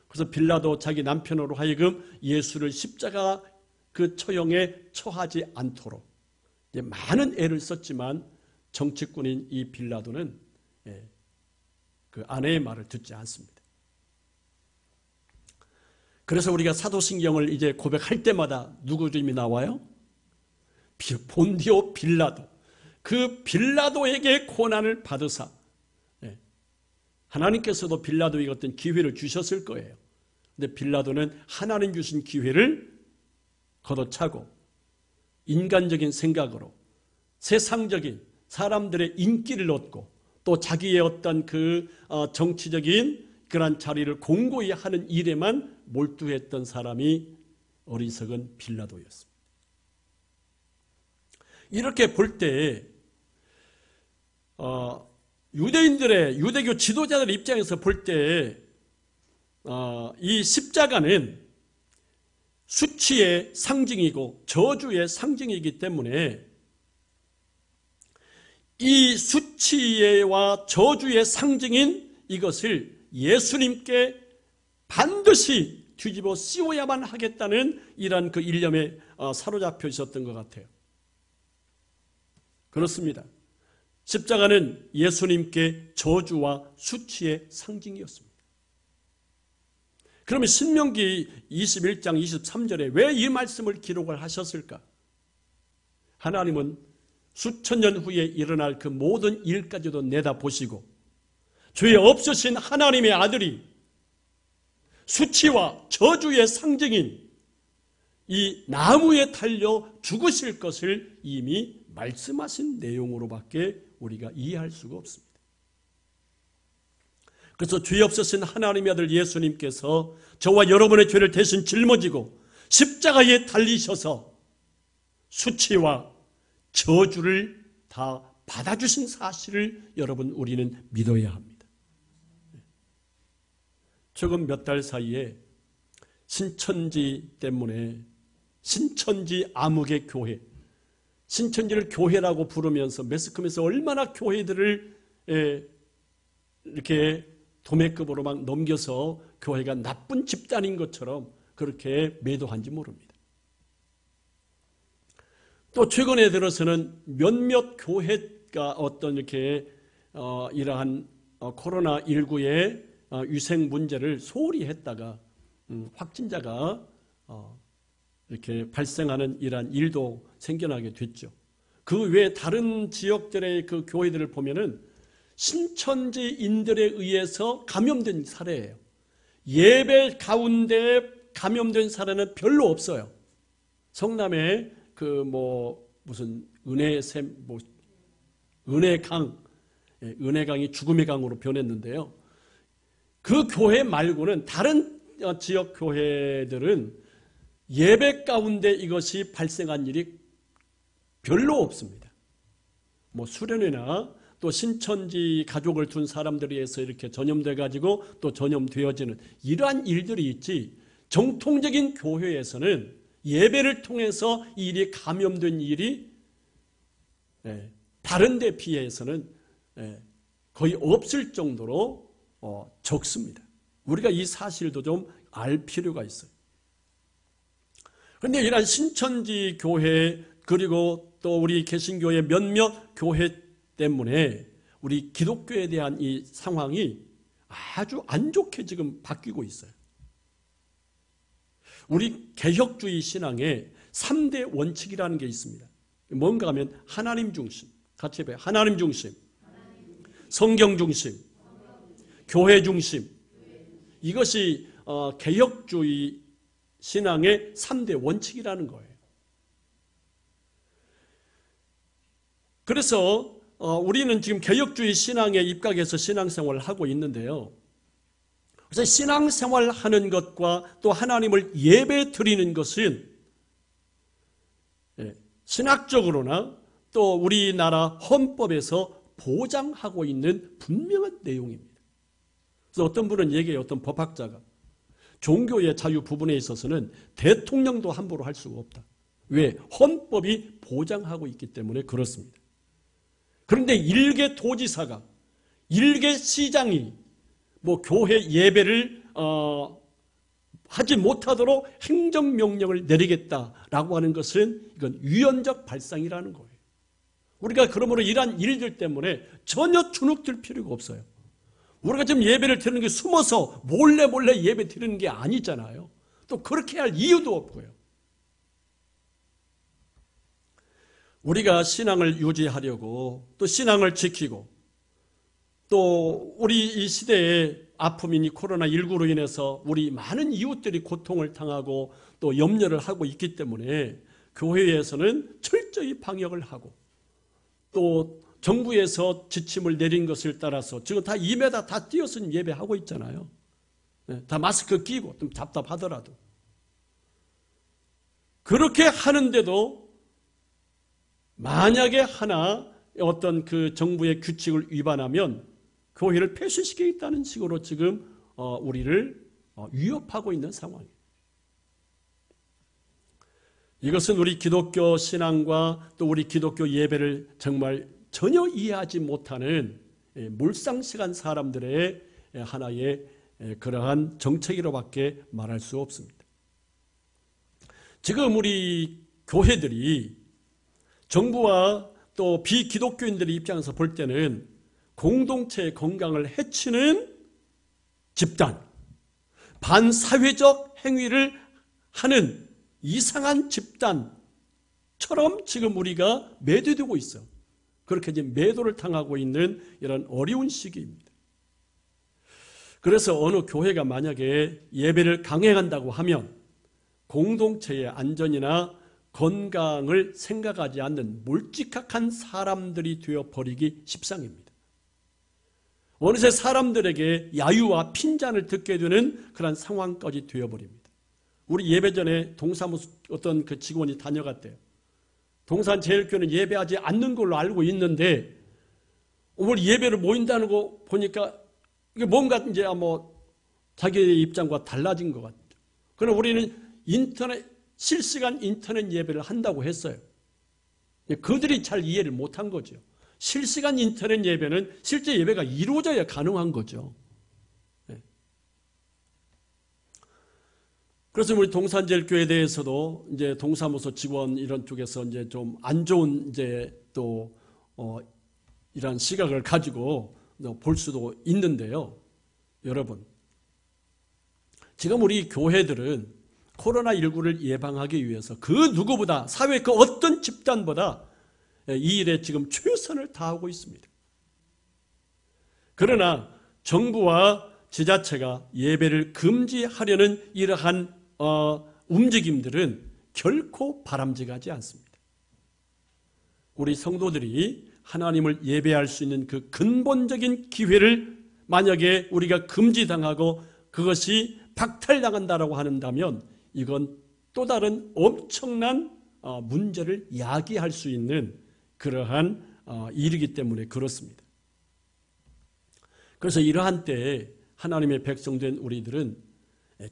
그래서 빌라도 자기 남편으로 하여금 예수를 십자가 그 처형에 처하지 않도록 많은 애를 썼지만 정치꾼인 이 빌라도는 그 아내의 말을 듣지 않습니다. 그래서 우리가 사도신경을 이제 고백할 때마다 누구 이름이 나와요? 본디오 빌라도. 그 빌라도에게 고난을 받으사 하나님께서도 빌라도에게 어떤 기회를 주셨을 거예요. 근데 빌라도는 하나님 주신 기회를 걷어차고 인간적인 생각으로 세상적인 사람들의 인기를 얻고 또 자기의 어떤 정치적인 그런 자리를 공고히 하는 일에만 몰두했던 사람이 어리석은 빌라도였습니다. 이렇게 볼 때 유대교 지도자들 입장에서 볼 때 이 십자가는 수치의 상징이고 저주의 상징이기 때문에 이 수치와 저주의 상징인 이것을 예수님께 반드시 뒤집어 씌워야만 하겠다는 이런 그 일념에 사로잡혀 있었던 것 같아요. 그렇습니다. 십자가는 예수님께 저주와 수치의 상징이었습니다. 그러면 신명기 21장 23절에 왜 이 말씀을 기록을 하셨을까? 하나님은 수천 년 후에 일어날 그 모든 일까지도 내다보시고 죄 없으신 하나님의 아들이 수치와 저주의 상징인 이 나무에 달려 죽으실 것을 이미 말씀하신 내용으로밖에 우리가 이해할 수가 없습니다. 그래서 죄 없으신 하나님의 아들 예수님께서 저와 여러분의 죄를 대신 짊어지고 십자가에 달리셔서 수치와 저주를 다 받아주신 사실을 여러분 우리는 믿어야 합니다. 최근 몇 달 사이에 신천지 때문에 신천지 암흑의 교회, 신천지를 교회라고 부르면서 매스컴에서 얼마나 교회들을 이렇게 도매급으로 막 넘겨서 교회가 나쁜 집단인 것처럼 그렇게 매도한지 모릅니다. 또 최근에 들어서는 몇몇 교회가 어떤 이렇게 이러한 코로나19의 위생 문제를 소홀히 했다가 확진자가 이렇게 발생하는 이러한 일도 생겨나게 됐죠. 그 외에 다른 지역들의 그 교회들을 보면은 신천지인들에 의해서 감염된 사례예요. 예배 가운데 감염된 사례는 별로 없어요. 성남에 그 무슨 은혜강이 죽음의 강으로 변했는데요. 그 교회 말고는 다른 지역 교회들은 예배 가운데 이것이 발생한 일이 별로 없습니다. 수련회나 또 신천지 가족을 둔 사람들에 의해서 이렇게 전염돼 가지고 또 전염되어지는 이러한 일들이 있지, 정통적인 교회에서는 예배를 통해서 이 일이 감염된 일이 다른 데 비해서는 거의 없을 정도로 적습니다. 우리가 이 사실도 좀 알 필요가 있어요. 그런데 이러한 신천지 교회 그리고 또 우리 개신교의 몇몇 교회 때문에 우리 기독교에 대한 이 상황이 아주 안 좋게 지금 바뀌고 있어요. 우리 개혁주의 신앙에 3대 원칙이라는 게 있습니다. 뭔가 하면 하나님 중심, 같이 해봐요. 하나님 중심, 성경 중심, 교회 중심. 이것이 개혁주의 신앙의 3대 원칙이라는 거예요. 그래서 우리는 지금 개혁주의 신앙에 입각해서 신앙생활을 하고 있는데요. 그래서 신앙생활 하는 것과 또 하나님을 예배 드리는 것은 신학적으로나 또 우리나라 헌법에서 보장하고 있는 분명한 내용입니다. 그래서 어떤 분은 얘기해요. 어떤 법학자가 종교의 자유 부분에 있어서는 대통령도 함부로 할 수가 없다. 왜? 헌법이 보장하고 있기 때문에 그렇습니다. 그런데 일개 도지사가, 일개 시장이 교회 예배를 하지 못하도록 행정명령을 내리겠다라고 하는 것은 이건 유연적 발상이라는 거예요. 우리가 그러므로 이러한 일들 때문에 전혀 주눅들 필요가 없어요. 우리가 지금 예배를 드리는 게 숨어서 몰래 예배 드리는 게 아니잖아요. 또 그렇게 할 이유도 없고요. 우리가 신앙을 유지하려고 또 신앙을 지키고 또 우리 이 시대의 아픔인 이 코로나19로 인해서 우리 많은 이웃들이 고통을 당하고 또 염려를 하고 있기 때문에 교회에서는 철저히 방역을 하고 또 정부에서 지침을 내린 것을 따라서 지금 다 2m 다 뛰어서 예배하고 있잖아요. 다 마스크 끼고 좀 답답하더라도. 그렇게 하는데도 만약에 하나 어떤 그 정부의 규칙을 위반하면 교회를 폐쇄시키겠다는 식으로 지금 우리를 위협하고 있는 상황이에요. 이것은 우리 기독교 신앙과 또 우리 기독교 예배를 정말 전혀 이해하지 못하는 몰상식한 사람들의 하나의 그러한 정책이라고밖에 말할 수 없습니다. 지금 우리 교회들이 정부와 또 비기독교인들의 입장에서 볼 때는 공동체의 건강을 해치는 집단, 반사회적 행위를 하는 이상한 집단처럼 지금 우리가 매도되고 있어요. 그렇게 이제 매도를 당하고 있는 이런 어려운 시기입니다. 그래서 어느 교회가 만약에 예배를 강행한다고 하면 공동체의 안전이나 건강을 생각하지 않는 몰직한 사람들이 되어버리기 십상입니다. 어느새 사람들에게 야유와 핀잔을 듣게 되는 그런 상황까지 되어버립니다. 우리 예배 전에 동사무소 어떤 그 직원이 다녀갔대요. 동산제일교회는 예배하지 않는 걸로 알고 있는데 오늘 예배를 모인다는 거 보니까 이게 뭔가 이제 자기의 입장과 달라진 것 같아요. 그럼 우리는 실시간 인터넷 예배를 한다고 했어요. 그들이 잘 이해를 못한 거죠. 실시간 인터넷 예배는 실제 예배가 이루어져야 가능한 거죠. 그래서 우리 동산제일교회에 대해서도 이제 동사무소 직원 이런 쪽에서 이제 좀 안 좋은 이제 또 이런 시각을 가지고 볼 수도 있는데요. 여러분, 지금 우리 교회들은 코로나19를 예방하기 위해서 그 누구보다 사회 그 어떤 집단보다 이 일에 지금 최선을 다하고 있습니다. 그러나 정부와 지자체가 예배를 금지하려는 이러한 움직임들은 결코 바람직하지 않습니다. 우리 성도들이 하나님을 예배할 수 있는 그 근본적인 기회를 만약에 우리가 금지당하고 그것이 박탈당한다라고 한다면 이건 또 다른 엄청난 문제를 야기할 수 있는 그러한 일이기 때문에 그렇습니다. 그래서 이러한 때에 하나님의 백성된 우리들은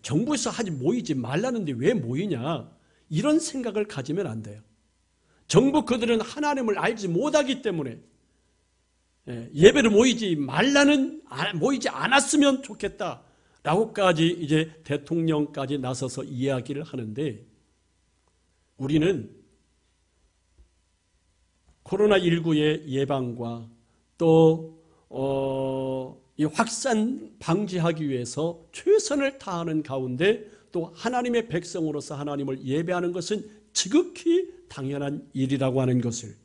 정부에서 하지 모이지 말라는데 왜 모이냐 이런 생각을 가지면 안 돼요. 정부 그들은 하나님을 알지 못하기 때문에 예배를 모이지 않았으면 좋겠다라고까지 이제 대통령까지 나서서 이야기를 하는데 우리는 코로나19의 예방과 또 이 확산 방지하기 위해서 최선을 다하는 가운데 또 하나님의 백성으로서 하나님을 예배하는 것은 지극히 당연한 일이라고 하는 것을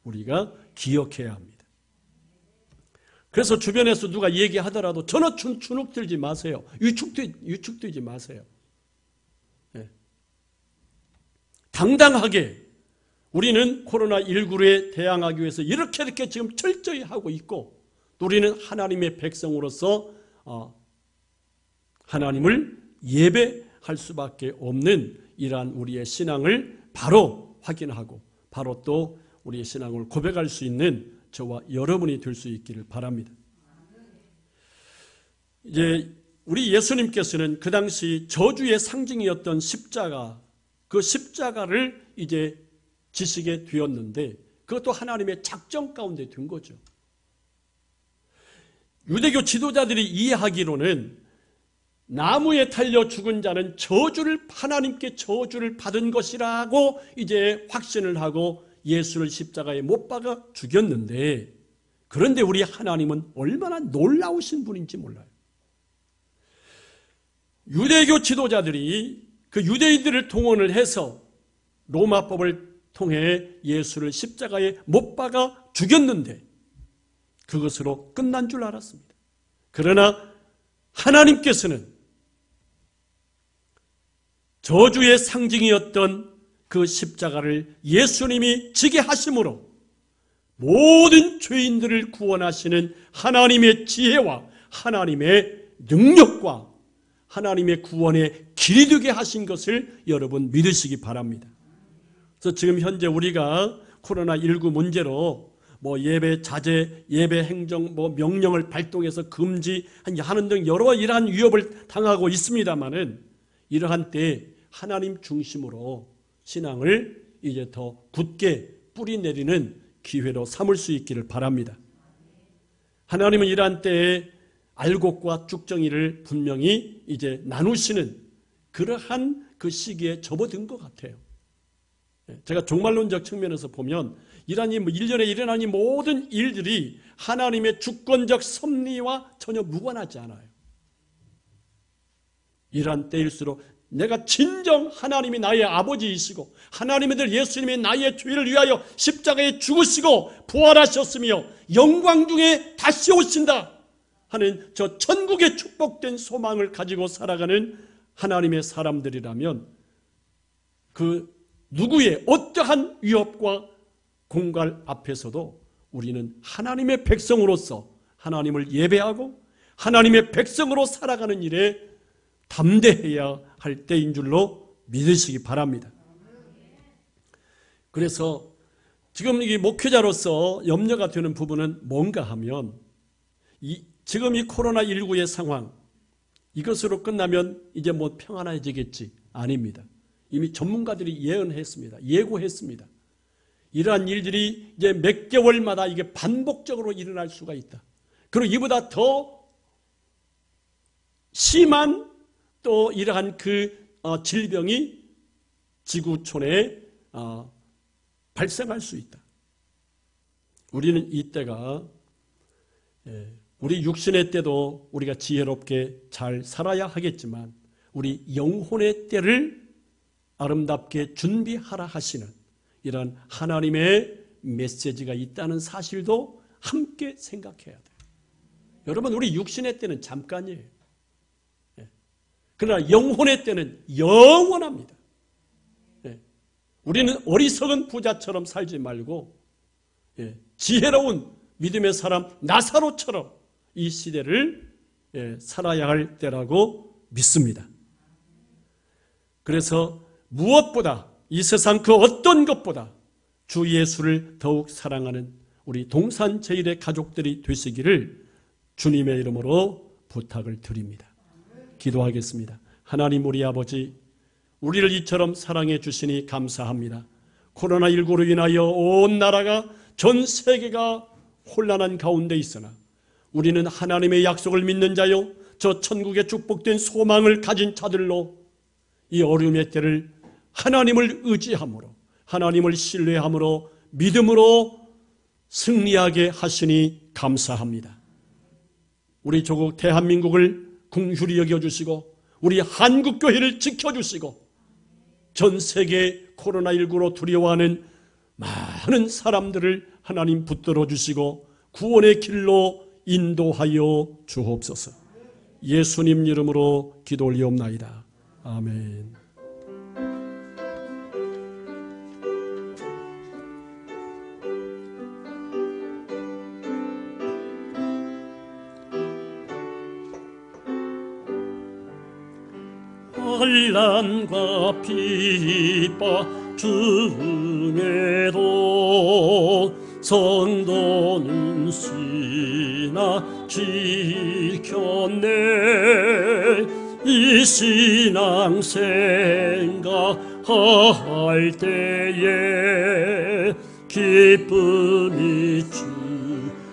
우리가 기억해야 합니다. 그래서 주변에서 누가 얘기하더라도 전혀 주눅들지 마세요. 유축되지 마세요. 네. 당당하게 우리는 코로나19에 대항하기 위해서 이렇게 지금 철저히 하고 있고 우리는 하나님의 백성으로서 하나님을 예배할 수밖에 없는 이러한 우리의 신앙을 바로 확인하고 바로 또 우리의 신앙을 고백할 수 있는 저와 여러분이 될 수 있기를 바랍니다. 이제 우리 예수님께서는 그 당시 저주의 상징이었던 십자가, 그 십자가를 이제 지시게 되었는데 그것도 하나님의 작정 가운데 든 거죠. 유대교 지도자들이 이해하기로는 나무에 달려 죽은 자는 하나님께 저주를 받은 것이라고 이제 확신을 하고 예수를 십자가에 못 박아 죽였는데 그런데 우리 하나님은 얼마나 놀라우신 분인지 몰라요. 유대교 지도자들이 그 유대인들을 동원을 해서 로마법을 통해 예수를 십자가에 못 박아 죽였는데 그것으로 끝난 줄 알았습니다. 그러나 하나님께서는 저주의 상징이었던 그 십자가를 예수님이 지게 하심으로 모든 죄인들을 구원하시는 하나님의 지혜와 하나님의 능력과 하나님의 구원의 길이 되게 하신 것을 여러분 믿으시기 바랍니다. 그래서 지금 현재 우리가 코로나19 문제로 예배 자제, 예배 행정, 명령을 발동해서 금지하는 등 여러 이러한 위협을 당하고 있습니다만은 이러한 때에 하나님 중심으로 신앙을 이제 더 굳게 뿌리 내리는 기회로 삼을 수 있기를 바랍니다. 하나님은 이러한 때에 알곡과 쭉정이를 분명히 이제 나누시는 그러한 그 시기에 접어든 것 같아요. 제가 종말론적 측면에서 보면 이러한 일련에 일어나는 모든 일들이 하나님의 주권적 섭리와 전혀 무관하지 않아요. 이러한 때일수록 내가 진정 하나님이 나의 아버지이시고 하나님의 들 예수님이 나의 죄를 위하여 십자가에 죽으시고 부활하셨으며 영광 중에 다시 오신다 하는 저 천국의 축복된 소망을 가지고 살아가는 하나님의 사람들이라면 그 누구의 어떠한 위협과 공갈 앞에서도 우리는 하나님의 백성으로서 하나님을 예배하고 하나님의 백성으로 살아가는 일에 담대해야 할 때인 줄로 믿으시기 바랍니다. 그래서 지금 이 목회자로서 염려가 되는 부분은 뭔가 하면 지금 이 코로나19의 상황, 이것으로 끝나면 이제 뭐 평안해지겠지? 아닙니다. 이미 전문가들이 예언했습니다. 예고했습니다. 이러한 일들이 이제 몇 개월마다 이게 반복적으로 일어날 수가 있다. 그리고 이보다 더 심한 또 이러한 질병이 지구촌에 발생할 수 있다. 우리는 이때가 우리 육신의 때도 우리가 지혜롭게 잘 살아야 하겠지만 우리 영혼의 때를 아름답게 준비하라 하시는 이런 하나님의 메시지가 있다는 사실도 함께 생각해야 돼요. 여러분, 우리 육신의 때는 잠깐이에요. 그러나 영혼의 때는 영원합니다. 우리는 어리석은 부자처럼 살지 말고 지혜로운 믿음의 사람 나사로처럼 이 시대를 살아야 할 때라고 믿습니다. 그래서 무엇보다 이 세상 그 어떤 것보다 주 예수를 더욱 사랑하는 우리 동산제일의 가족들이 되시기를 주님의 이름으로 부탁을 드립니다. 기도하겠습니다. 하나님 우리 아버지, 우리를 이처럼 사랑해 주시니 감사합니다. 코로나19로 인하여 온 나라가 전 세계가 혼란한 가운데 있으나 우리는 하나님의 약속을 믿는 자요 저 천국의 축복된 소망을 가진 자들로 이 어려움의 때를 하나님을 의지함으로 하나님을 신뢰함으로 믿음으로 승리하게 하시니 감사합니다. 우리 조국 대한민국을 긍휼히 여겨주시고 우리 한국교회를 지켜주시고 전 세계 코로나19로 두려워하는 많은 사람들을 하나님 붙들어 주시고 구원의 길로 인도하여 주옵소서. 예수님 이름으로 기도 올리옵나이다. 아멘. 환난과 핍박 중에도 성도는 신앙 지켰네. 이 신앙 생각할 때에 기쁨이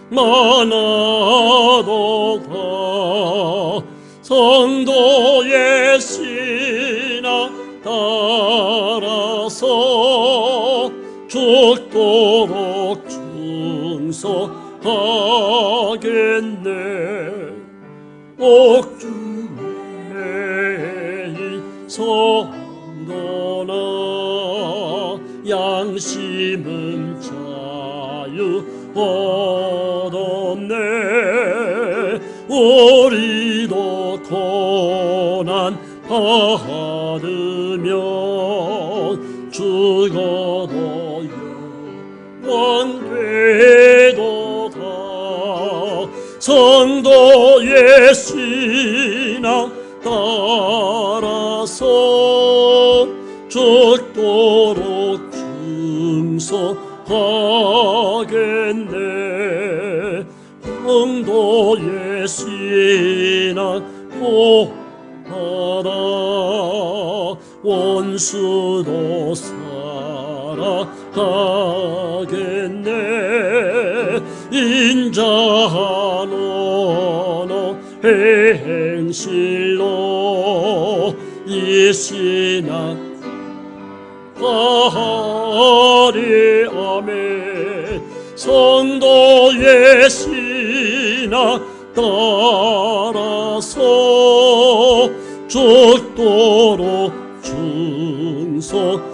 충만하도다. 성도의 신앙 따라서 죽도록 충성하겠네. 옥중의 성도나 양심은 자유 얻었네. 우리도 고난 받으면 죽어도 영원되도다. 성도의 신앙 따라서 죽도록 충성하겠네. 성도의 신앙 보하라. 원수도 살아가겠네. 인자한 언어 행실로 이 신앙 하리. 아멘. 성도의 신앙 따라서 죽도록 충성하겠네.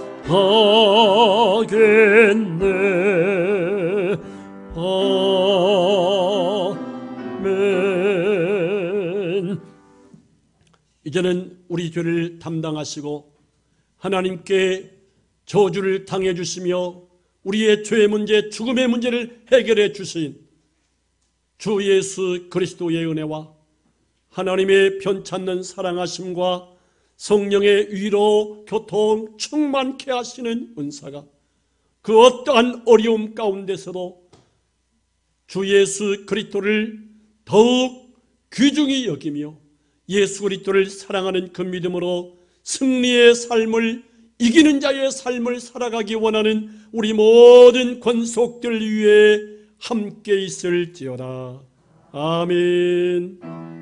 아멘. 이제는 우리 죄를 담당하시고 하나님께 저주를 당해 주시며 우리의 죄의 문제, 죽음의 문제를 해결해 주신 주 예수 그리스도의 은혜와 하나님의 편찮는 사랑하심과 성령의 위로 교통 충만케 하시는 은사가 그 어떠한 어려움 가운데서도 주 예수 그리스도를 더욱 귀중히 여기며 예수 그리스도를 사랑하는 그 믿음으로 승리의 삶을, 이기는 자의 삶을 살아가기 원하는 우리 모든 권속들 위에 함께 있을지어다. 아멘.